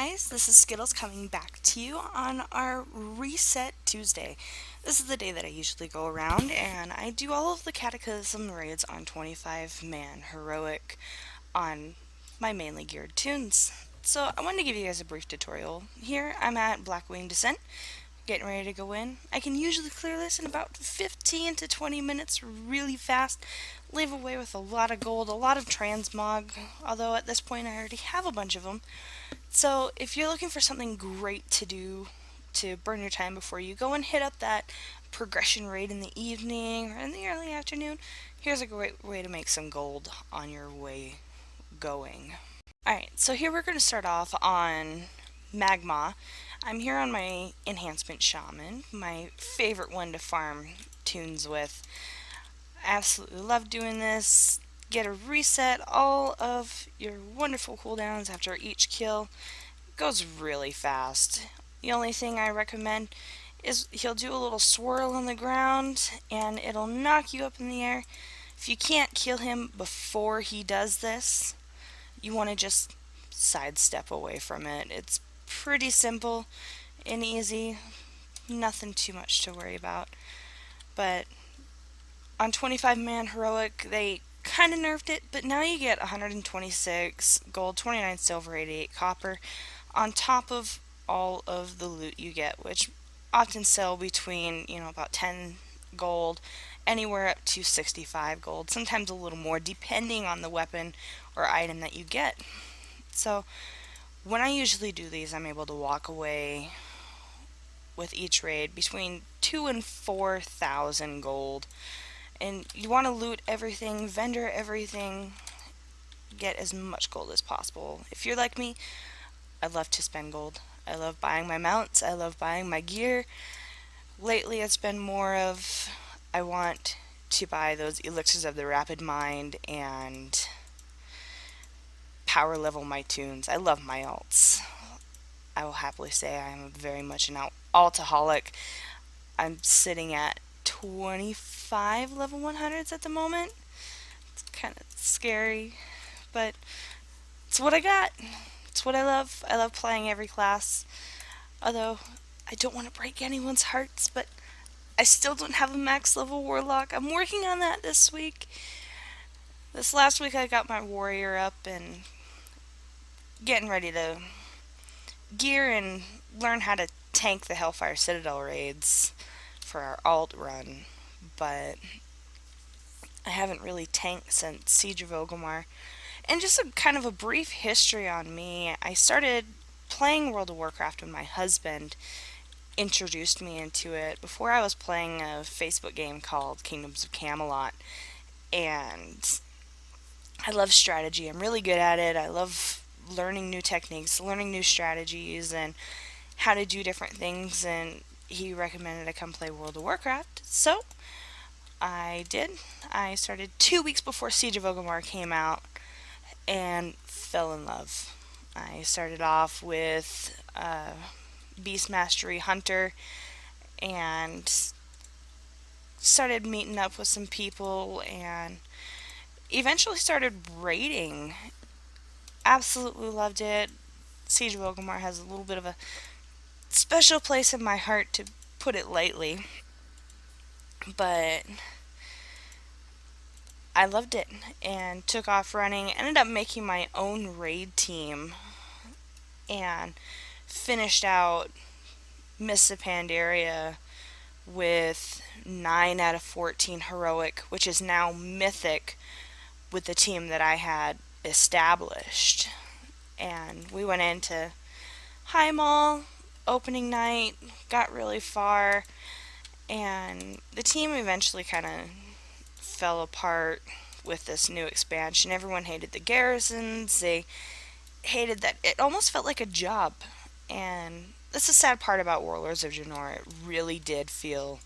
guys, this is Skittles coming back to you on our Reset Tuesday. This is the day that I usually go around and I do all of the Cataclysm raids on 25-man heroic on my mainly geared tunes. So I wanted to give you guys a brief tutorial. Here I'm at Blackwing Descent, getting ready to go in. I can usually clear this in about 15 to 20 minutes really fast, leave away with a lot of gold, a lot of transmog, although at this point I already have a bunch of them. So if you're looking for something great to do to burn your time before you go and hit up that progression raid in the evening or in the early afternoon, here's a great way to make some gold on your way going. Alright, so here we're going to start off on Magma. I'm here on my Enhancement Shaman, my favorite one to farm tunes with. I absolutely love doing this. Get a reset, all of your wonderful cooldowns after each kill. It goes really fast. The only thing I recommend is he'll do a little swirl on the ground and it'll knock you up in the air. If you can't kill him before he does this, you want to just sidestep away from it. It's pretty simple and easy, nothing too much to worry about. But on 25-man heroic, they kind of nerfed it, but now you get 126 gold, 29 silver, 88 copper, on top of all of the loot you get, which often sell between, about 10 gold, anywhere up to 65 gold, sometimes a little more, depending on the weapon or item that you get. So, when I usually do these, I'm able to walk away with each raid between 2 and 4,000 gold. And you want to loot everything, vendor everything, get as much gold as possible. If you're like me, I love to spend gold. I love buying my mounts, I love buying my gear. Lately it's been more of, I want to buy those elixirs of the rapid mind and power level my tunes. I love my alts. I will happily say I am very much an altaholic. I'm sitting at 25 level 100s at the moment. It's kind of scary, but it's what I got. It's what I love. I love playing every class. Although, I don't want to break anyone's hearts, but I still don't have a max level warlock. I'm working on that this week. This last week I got my warrior up and getting ready to gear and learn how to tank the Hellfire Citadel raids for our alt run, but I haven't really tanked since Siege of Orgrimmar. And just a kind of a brief history on me, I started playing World of Warcraft when my husband introduced me into it. Before, I was playing a Facebook game called Kingdoms of Camelot, and I love strategy. I'm really good at it. I love learning new techniques, learning new strategies, and how to do different things, and he recommended I come play World of Warcraft, so I did. I started 2 weeks before Siege of Orgrimmar came out and fell in love. I started off with Beast Mastery Hunter and started meeting up with some people and eventually started raiding. Absolutely loved it. Siege of Orgrimmar has a little bit of a special place in my heart, to put it lightly, but I loved it and took off running. Ended up making my own raid team and finished out Mists of Pandaria with 9 out of 14 heroic, which is now mythic with the team that I had established. And we went into High Mall opening night, got really far, and the team eventually kind of fell apart with this new expansion. Everyone hated the garrisons. They hated that it almost felt like a job. And that's the sad part about Warlords of Draenor. It really did feel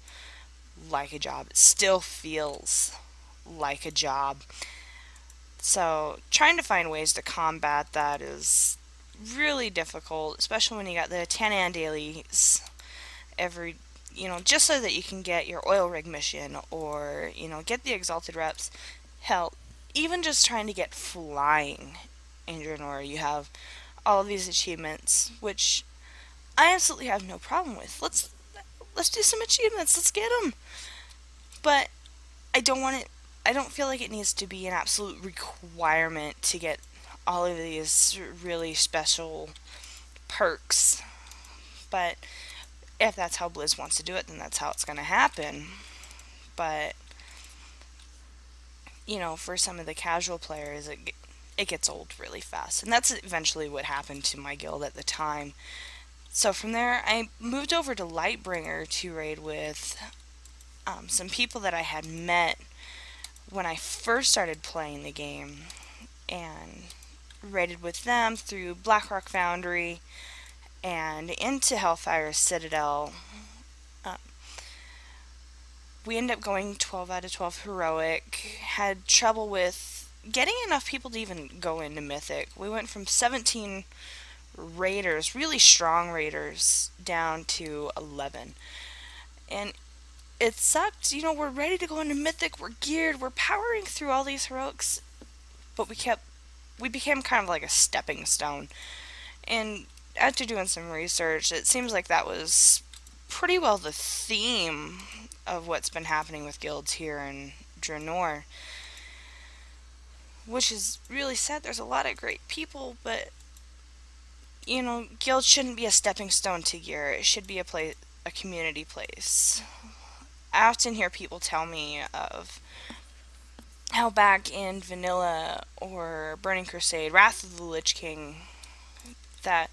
like a job. It still feels like a job. So trying to find ways to combat that is really difficult, especially when you got the 10 dailies every, just so that you can get your oil rig mission or, get the exalted reps. Hell, even just trying to get flying in Draenor, you have all of these achievements, which I absolutely have no problem with. Let's do some achievements. Let's get them. But I don't want it. I don't feel like it needs to be an absolute requirement to get all of these really special perks. But if that's how Blizz wants to do it, then that's how it's going to happen. But for some of the casual players, it gets old really fast, and that's eventually what happened to my guild at the time. So from there, I moved over to Lightbringer to raid with some people that I had met when I first started playing the game, and raided with them through Blackrock Foundry and into Hellfire Citadel. Uh, we ended up going 12 out of 12 heroic. Had trouble with getting enough people to even go into Mythic. We went from 17 raiders, really strong raiders, down to 11. And it sucked. We're ready to go into Mythic, we're geared, we're powering through all these heroics, but we became kind of like a stepping stone. And after doing some research, it seems like that was pretty well the theme of what's been happening with guilds here in Draenor. Which is really sad. There's a lot of great people, but guilds shouldn't be a stepping stone to gear. It should be a community place. I often hear people tell me of how back in Vanilla or Burning Crusade, Wrath of the Lich King, that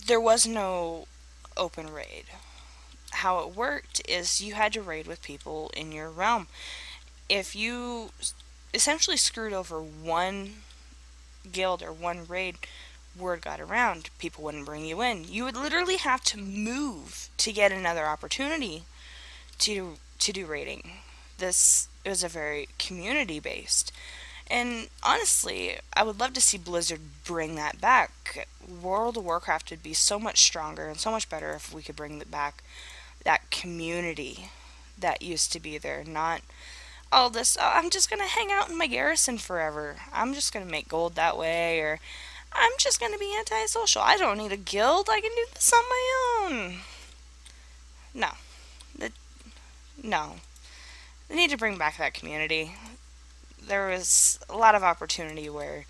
there was no open raid. How it worked is you had to raid with people in your realm. If you essentially screwed over one guild or one raid, word got around, people wouldn't bring you in. You would literally have to move to get another opportunity to do raiding. This is a very community based. And honestly, I would love to see Blizzard bring that back. World of Warcraft would be so much stronger and so much better if we could bring back that community that used to be there. Not all this, oh, I'm just going to hang out in my garrison forever. I'm just going to make gold that way, or I'm just going to be antisocial. I don't need a guild. I can do this on my own. No. No. They need to bring back that community. There was a lot of opportunity where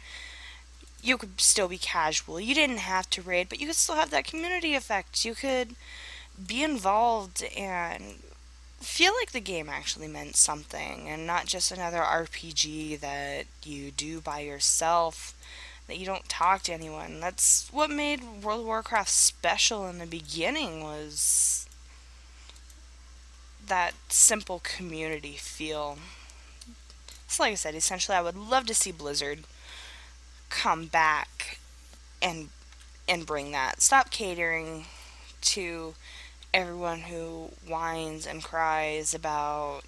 you could still be casual. You didn't have to raid, but you could still have that community effect. You could be involved and feel like the game actually meant something and not just another RPG that you do by yourself, that you don't talk to anyone. That's what made World of Warcraft special in the beginning, was that simple community feel. So like I said, essentially I would love to see Blizzard come back and bring that. Stop catering to everyone who whines and cries about,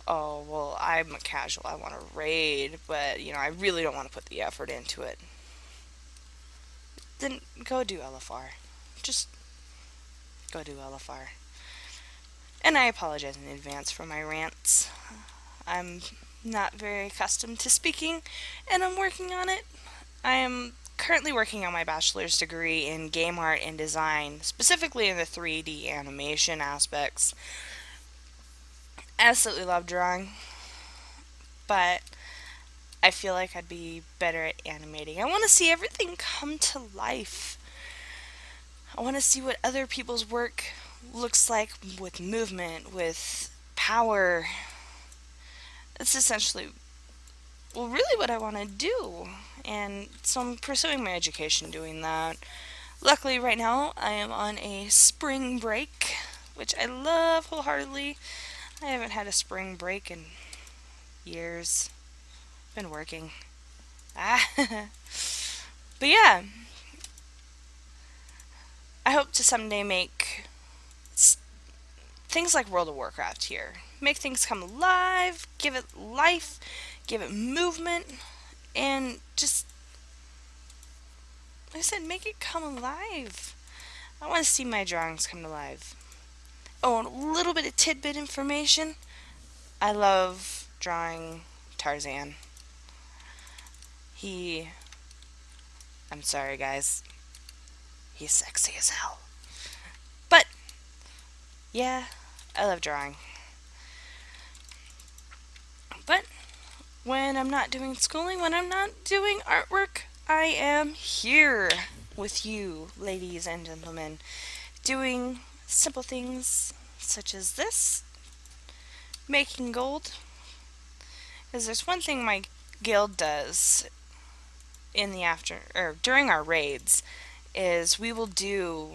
oh, well, I'm a casual, I want to raid, but, I really don't want to put the effort into it. Then go do LFR. Just go do LFR. And I apologize in advance for my rants. I'm not very accustomed to speaking, and I'm working on it. I am currently working on my bachelor's degree in game art and design, specifically in the 3D animation aspects. I absolutely love drawing, but I feel like I'd be better at animating. I want to see everything come to life. I want to see what other people's work looks like with movement, with power. That's essentially, well, really what I want to do. And so I'm pursuing my education doing that. Luckily, right now, I am on a spring break, which I love wholeheartedly. I haven't had a spring break in years. Been working. But yeah, I hope to someday make things like World of Warcraft here. Make things come alive, give it life, give it movement, and just, like I said, make it come alive. I want to see my drawings come alive. Oh, and a little bit of tidbit information. I love drawing Tarzan. He I'm sorry, guys. He's sexy as hell. But, yeah, I love drawing. But, when I'm not doing schooling, when I'm not doing artwork, I am here with you, ladies and gentlemen, doing simple things such as this, making gold. Because there's one thing my guild does in the after or during our raids is we will do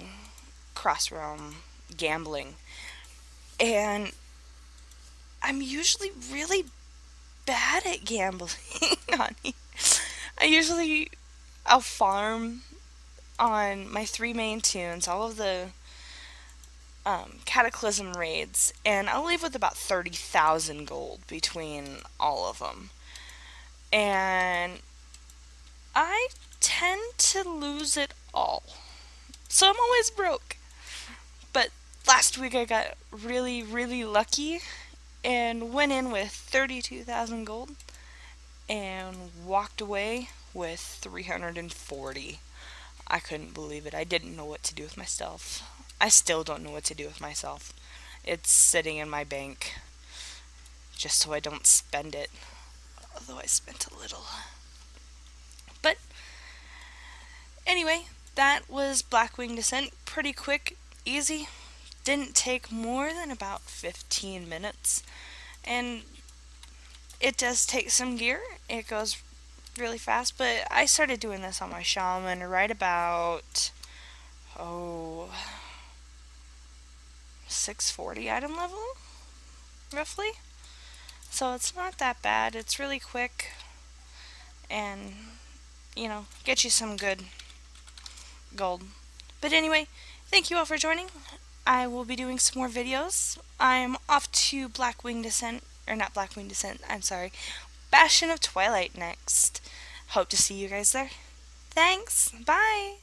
cross realm gambling, and I'm usually really bad at gambling. honey. I usually I'll farm on my three main tunes, all of the cataclysm raids, and I'll leave with about 30,000 gold between all of them. And I tend to lose it all. So I'm always broke. But last week I got really, really lucky and went in with 32,000 gold and walked away with 340. I couldn't believe it. I didn't know what to do with myself. I still don't know what to do with myself. It's sitting in my bank just so I don't spend it. Although I spent a little. But anyway, that was Blackwing Descent. Pretty quick, easy. Didn't take more than about 15 minutes. And it does take some gear. It goes really fast, but I started doing this on my shaman right about 640 item level, roughly. So it's not that bad. It's really quick and, get you some good gold. But anyway, thank you all for joining. I will be doing some more videos. I'm off to Blackwing Descent, or not Blackwing Descent, I'm sorry, Bastion of Twilight next. Hope to see you guys there. Thanks. Bye.